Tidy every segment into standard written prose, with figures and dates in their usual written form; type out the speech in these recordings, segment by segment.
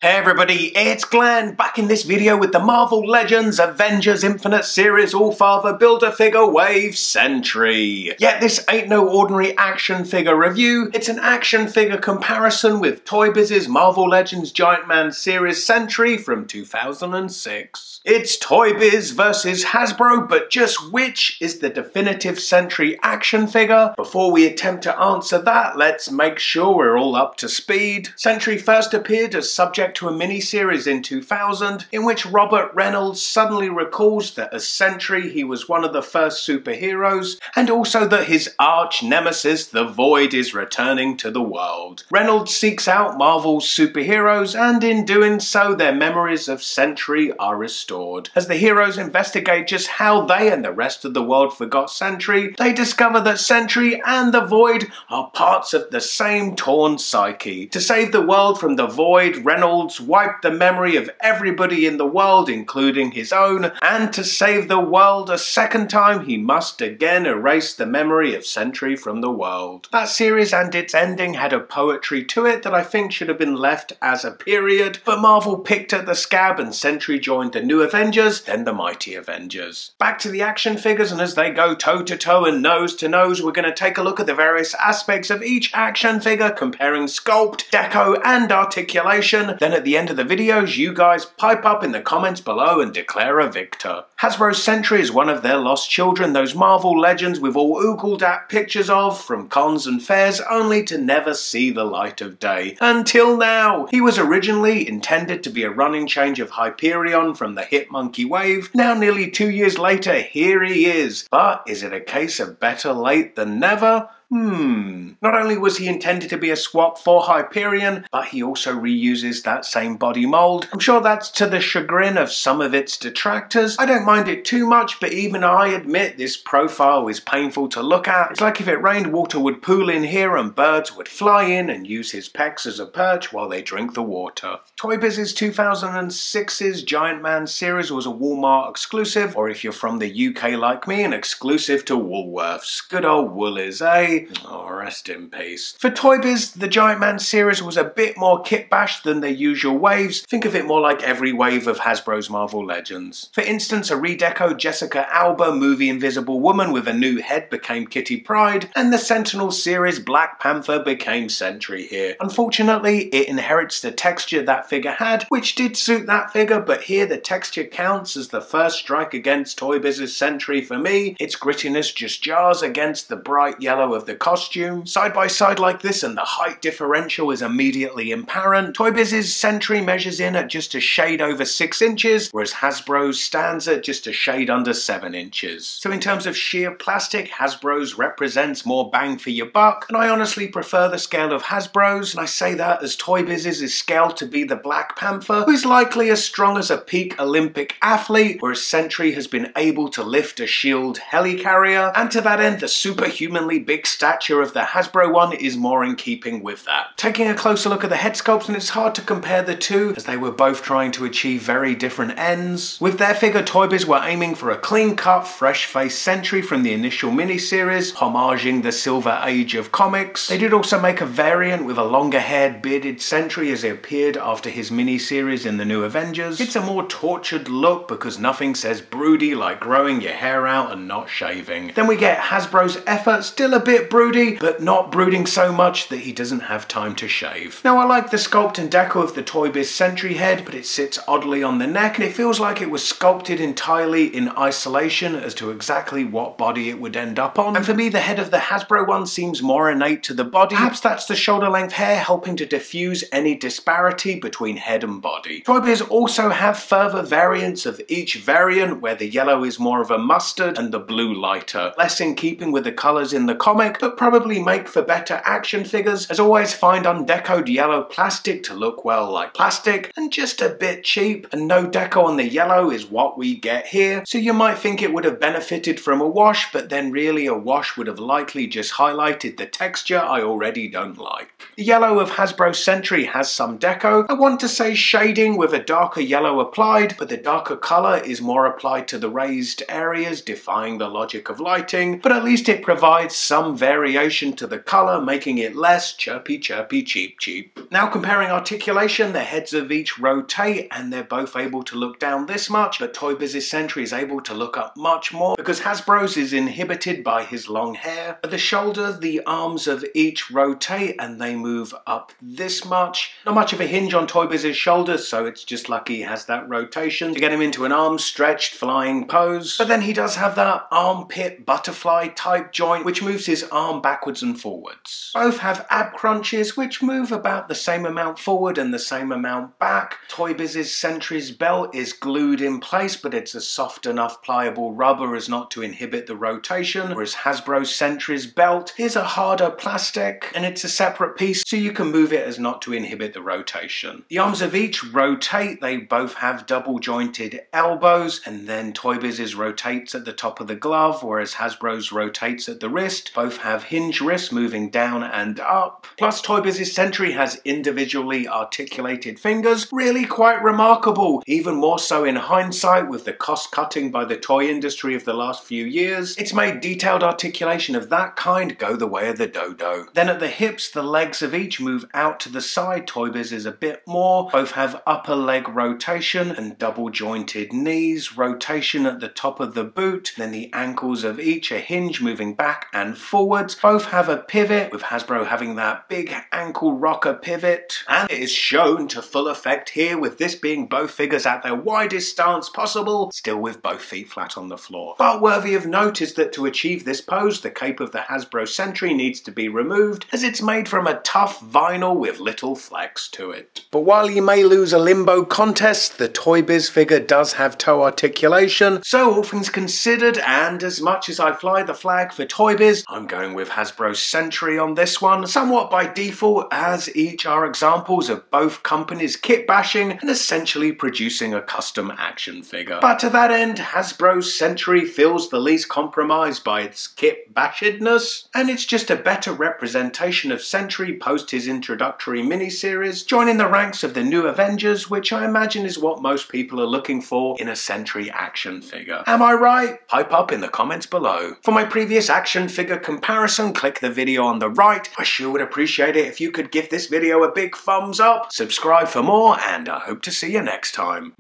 Hey everybody, it's Glenn, back in this video with the Marvel Legends Avengers Infinite Series All-Father Build-A-Figure Wave Sentry. Yet this ain't no ordinary action figure review, it's an action figure comparison with Toy Biz's Marvel Legends Giant Man Series Sentry from 2006. It's Toy Biz versus Hasbro, but just which is the definitive Sentry action figure? Before we attempt to answer that, let's make sure we're all up to speed. Sentry first appeared as subject to a mini-series in 2000, in which Robert Reynolds suddenly recalls that as Sentry he was one of the first superheroes, and also that his arch-nemesis the Void is returning to the world. Reynolds seeks out Marvel's superheroes, and in doing so their memories of Sentry are restored. As the heroes investigate just how they and the rest of the world forgot Sentry, they discover that Sentry and the Void are parts of the same torn psyche. To save the world from the Void, Reynolds wiped the memory of everybody in the world, including his own, and to save the world a second time, he must again erase the memory of Sentry from the world. That series and its ending had a poetry to it that I think should have been left as a period, but Marvel picked at the scab and Sentry joined the new Avengers, then the mighty Avengers. Back to the action figures, and as they go toe-to-toe and nose-to-nose, we're going to take a look at the various aspects of each action figure, comparing sculpt, deco, and articulation. Then at the end of the videos, you guys pipe up in the comments below and declare a victor. Hasbro's Sentry is one of their lost children, those Marvel legends we've all oogled at pictures of from cons and fairs, only to never see the light of day. Until now! He was originally intended to be a running change of Hyperion from the hit Monkey Wave. Now nearly 2 years later, here he is. But is it a case of better late than never? Not only was he intended to be a swap for Hyperion, but he also reuses that same body mold. I'm sure that's to the chagrin of some of its detractors. I don't mind it too much, but even I admit this profile is painful to look at. It's like if it rained, water would pool in here and birds would fly in and use his pecs as a perch while they drink the water. Toy Biz's 2006's Giant Man series was a Walmart exclusive, or if you're from the UK like me, an exclusive to Woolworths. Good old Woolies, eh? Oh, rest in peace. For Toy Biz, the Giant Man series was a bit more kit-bashed than their usual waves. Think of it more like every wave of Hasbro's Marvel Legends. For instance, a redeco Jessica Alba movie Invisible Woman with a new head became Kitty Pryde, and the Sentinel series Black Panther became Sentry here. Unfortunately, it inherits the texture that figure had, which did suit that figure, but here the texture counts as the first strike against Toy Biz's Sentry for me. Its grittiness just jars against the bright yellow of the costume. Side by side like this and the height differential is immediately apparent. Toy Biz's Sentry measures in at just a shade over 6 inches, whereas Hasbro's stands at just a shade under 7 inches. So in terms of sheer plastic, Hasbro's represents more bang for your buck, and I honestly prefer the scale of Hasbro's, and I say that as Toy Biz's is scaled to be the Black Panther, who's likely as strong as a peak Olympic athlete, whereas Sentry has been able to lift a shield helicarrier, and to that end the superhumanly big stature of the Hasbro one is more in keeping with that. Taking a closer look at the head sculpts, and it's hard to compare the two as they were both trying to achieve very different ends. With their figure, Toy Biz were aiming for a clean-cut, fresh-faced Sentry from the initial mini-series, homaging the Silver Age of comics. They did also make a variant with a longer-haired, bearded Sentry as he appeared after his mini-series in the new Avengers. It's a more tortured look because nothing says broody like growing your hair out and not shaving. Then we get Hasbro's effort, still a bit broody, but not brooding so much that he doesn't have time to shave. Now I like the sculpt and deco of the Toy Biz Sentry head, but it sits oddly on the neck and it feels like it was sculpted entirely in isolation as to exactly what body it would end up on. And for me, the head of the Hasbro one seems more innate to the body. Perhaps that's the shoulder length hair helping to diffuse any disparity between head and body. Toy Biz also have further variants of each variant where the yellow is more of a mustard and the blue lighter. Less in keeping with the colours in the comic, but probably make for better action figures. As always, find undecoed yellow plastic to look well like plastic, and just a bit cheap, and no deco on the yellow is what we get get here, so you might think it would have benefited from a wash, but then really a wash would have likely just highlighted the texture I already don't like. The yellow of Hasbro Sentry has some deco, I want to say shading with a darker yellow applied, but the darker colour is more applied to the raised areas, defying the logic of lighting, but at least it provides some variation to the colour, making it less chirpy cheap cheap. Now comparing articulation, the heads of each rotate and they're both able to look down this much, but Toy Biz's Sentry is able to look up much more because Hasbro's is inhibited by his long hair. At the shoulder, the arms of each rotate and they move up this much. Not much of a hinge on Toy Biz's shoulders, so it's just lucky he has that rotation to get him into an arm stretched flying pose. But then he does have that armpit butterfly type joint which moves his arm backwards and forwards. Both have ab crunches which move about the same amount forward and the same amount back. Toy Biz's Sentry's belt is glued in place, but it's a soft enough pliable rubber as not to inhibit the rotation, whereas Hasbro's Sentry's belt is a harder plastic and it's a separate piece so you can move it as not to inhibit the rotation. The arms of each rotate, they both have double jointed elbows, and then Toy Biz's rotates at the top of the glove, whereas Hasbro's rotates at the wrist. Both have hinge wrists moving down and up. Plus Toy Biz's Sentry has individually articulated fingers, really quite remarkable, even more so in hindsight with the cost cutting by the toy industry of the last few years. It's made detailed articulation of that kind go the way of the dodo. Then at the hips, the legs of each move out to the side. Toy Biz is a bit more. Both have upper leg rotation and double jointed knees, rotation at the top of the boot, then the ankles of each are hinge moving back and forwards. Both have a pivot, with Hasbro having that big ankle rocker pivot, and it is shown to full effect here with this being both figures at their widest stance possible, still with both feet flat on the floor. But worthy of note is that to achieve this pose, the cape of the Hasbro Sentry needs to be removed, as it's made from a tough vinyl with little flex to it. But while you may lose a limbo contest, the Toy Biz figure does have toe articulation, so all things considered, and as much as I fly the flag for Toy Biz, I'm going with Hasbro's Sentry on this one, somewhat by default, as each are examples of both companies kit bashing and essentially producing a custom action figure. But to that end, Hasbro's Sentry feels the least compromised by its kit bashedness, and it's just a better representation of Sentry post his introductory miniseries, joining the ranks of the new Avengers, which I imagine is what most people are looking for in a Sentry action figure. Am I right? Pipe up in the comments below. For my previous action figure comparison, click the video on the right. I sure would appreciate it if you could give this video a big thumbs up, subscribe for more, and I hope to see you next time.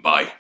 Bye.